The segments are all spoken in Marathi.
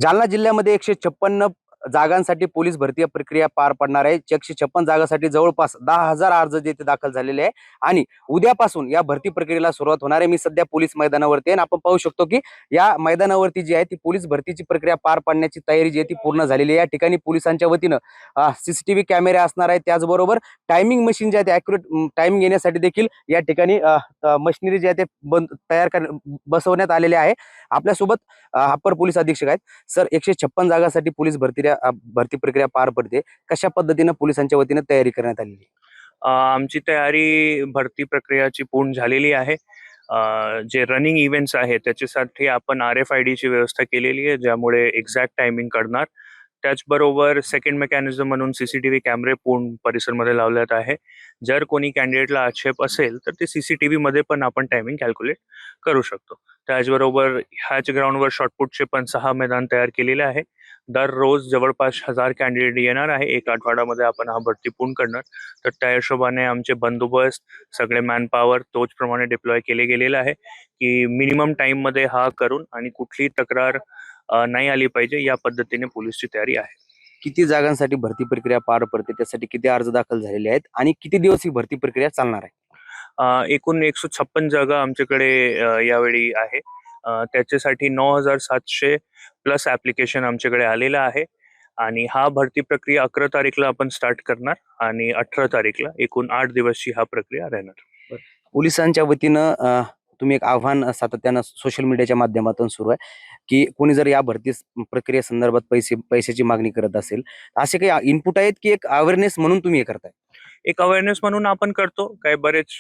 जालना जिल्ह्यामध्ये 156 जागांसाठी पोलीस भरती प्रक्रिया पार पडणार आहे. 156 जागांसाठी जवळपास 10,000 अर्ज जे ते दाखल झालेले आहे आणि उद्यापासून या भरती प्रक्रियेला सुरुवात होणार आहे. मी सध्या पोलीस मैदानावरती आहे आणि आपण पाहू शकतो की या मैदानावरती जी आहे ती पोलीस भरतीची प्रक्रिया पार पाडण्याची तयारी जी आहे ती पूर्ण झालेली आहे. या ठिकाणी पोलिसांच्या वतीनं सीसीटीव्ही कॅमेरे असणार आहेत. त्याचबरोबर टायमिंग मशीन जे आहे ते ॲक्युरेट टायमिंग येण्यासाठी देखील या ठिकाणी मशिनरी जे आहे ते बसवण्यात आलेले आहे. आपल्यासोबत अप्पर पोलीस अधीक्षक आहेत. सर, 156 जागांसाठी पोलीस भरती प्रक्रिया पार पडते. कशा पद्धतीने पोलिसांच्या वतीने तयारी करण्यात आलेली? आमची तयारी भरती प्रक्रियाची पूर्ण झालेली आहे. जे रनिंग इव्हेंट्स आहेत त्याच्यासाठी आपण RFID ची व्यवस्था केलेली आहे, ज्यामुळे एक्झॅक्ट टायमिंग कळणार. त्याचबरोबर सेकंड मेकॅनिझम म्हणून CCTV कॅमेरे पूर्ण परिसरमध्ये लावण्यात आहे. जर कोणी कॅन्डिडेटला आक्षेप असेल तर ते CCTV मध्ये पण आपण टायमिंग कॅल्क्युलेट करू शकतो. त्याचबरोबर ह्याच ग्राउंडवर शॉर्टपुटचे पण 6 मैदान तयार केलेले आहे. दररोज जवळपास 1000 कॅन्डिडेट येणार आहे. एक आठवड्यामध्ये आपण हा भरती पूर्ण करणार. तर त्या हिशोबाने आमचे बंदोबस्त, सगळे मॅनपॉवर तोचप्रमाणे डिप्लॉय केले गेलेले आहे की मिनिमम टाइममध्ये हा करून आणि कुठलीही तक्रार नाही आली पाहिजे, या पद्धतीने पोलीसची तयारी आहे. किती जागांसाठी भरती प्रक्रिया पार पडते, त्यासाठी किती अर्ज दाखल झालेले आहेत आणि किती दिवस ही भरती प्रक्रिया चालणार आहे? एकूण 156 जागा आमच्याकडे यावेळी आहे. त्याच्यासाठी 9,700 प्लस ऍप्लिकेशन आमच्याकडे आलेलं आहे आणि हा भरती प्रक्रिया 11 तारीखला आपण स्टार्ट करणार आणि 18 तारीखला एकूण 8 दिवसची हा प्रक्रिया राहणार. पोलिसांच्या वतीनं तुम्ही एक आव्हान सातत्यानं सोशल मीडियाच्या माध्यमातून सुरू आहे की कोणी जर या भरती प्रक्रियेसंदर्भात पैशाची मागणी करत असेल, असे काही इनपुट आहेत की एक अवेअरनेस म्हणून तुम्ही हे करताय? एक अवेअरनेस म्हणून आपण करतो. काही बरेच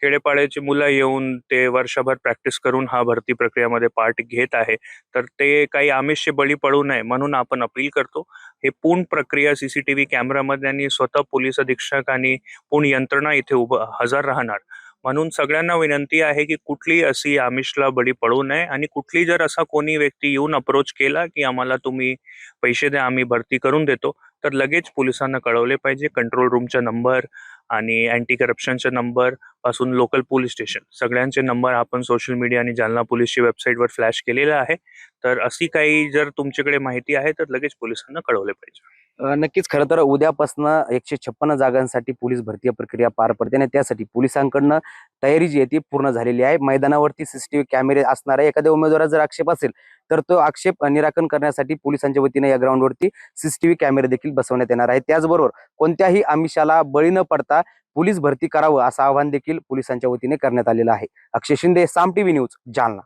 खेडेपाड्याची मुलं येऊन ते वर्षभर प्रॅक्टिस करून हा भरती प्रक्रियामध्ये पार्ट घेत आहे. तर ते काही आमिषचे बळी पडू नये म्हणून आपण अपील करतो. हे पूर्ण प्रक्रिया CCTV कॅमेरामध्ये आणि स्वतः पोलीस अधीक्षक आणि पूर्ण यंत्रणा इथे हजर राहणार. म्हणून सगळ्यांना विनंती आहे की कुठली अशी आमिषला बळी पडू नये आणि कुठली जर असा कोणी व्यक्ती येऊन अप्रोच केला की आम्हाला तुम्ही पैसे द्या, आम्ही भरती करून देतो, तर लगेच पोलिसांना कळवले पाहिजे. कंट्रोल रूमचा नंबर आणि अँटी करप्शनचा नंबर पासून लोकल पोलीस स्टेशन सगळ्यांचे नंबर आपण सोशल मीडिया आणि जालना पोलीसची वेबसाईटवर फ्लॅश केलेला आहे. तर अशी काही जर तुमच्याकडे माहिती आहे तर लगेच पोलिसांना कळवले पाहिजे. नक्कीच. खरं तर उद्यापासून 156 जागांसाठी पोलीस भरती प्रक्रिया पार पडते आणि त्यासाठी पोलिसांकडनं तयारी जी आहे ती पूर्ण झालेली आहे. मैदानावरती सीसीटीव्ही कॅमेरे असणार आहे. एखाद्या उमेदवाराचा जर आक्षेप असेल तर तो आक्षेप निराकरण करण्यासाठी पोलिसांच्या वतीने या ग्राउंडवरती सीसीटीव्ही कॅमेरे देखील बसवण्यात येणार आहे. त्याचबरोबर कोणत्याही आमिषाला बळी न पडता पोलीस भरती करावं असं आवाहन देखील पोलिसांच्या वतीने करण्यात आलेलं आहे. अक्षय शिंदे, साम TV न्यूज, जालना.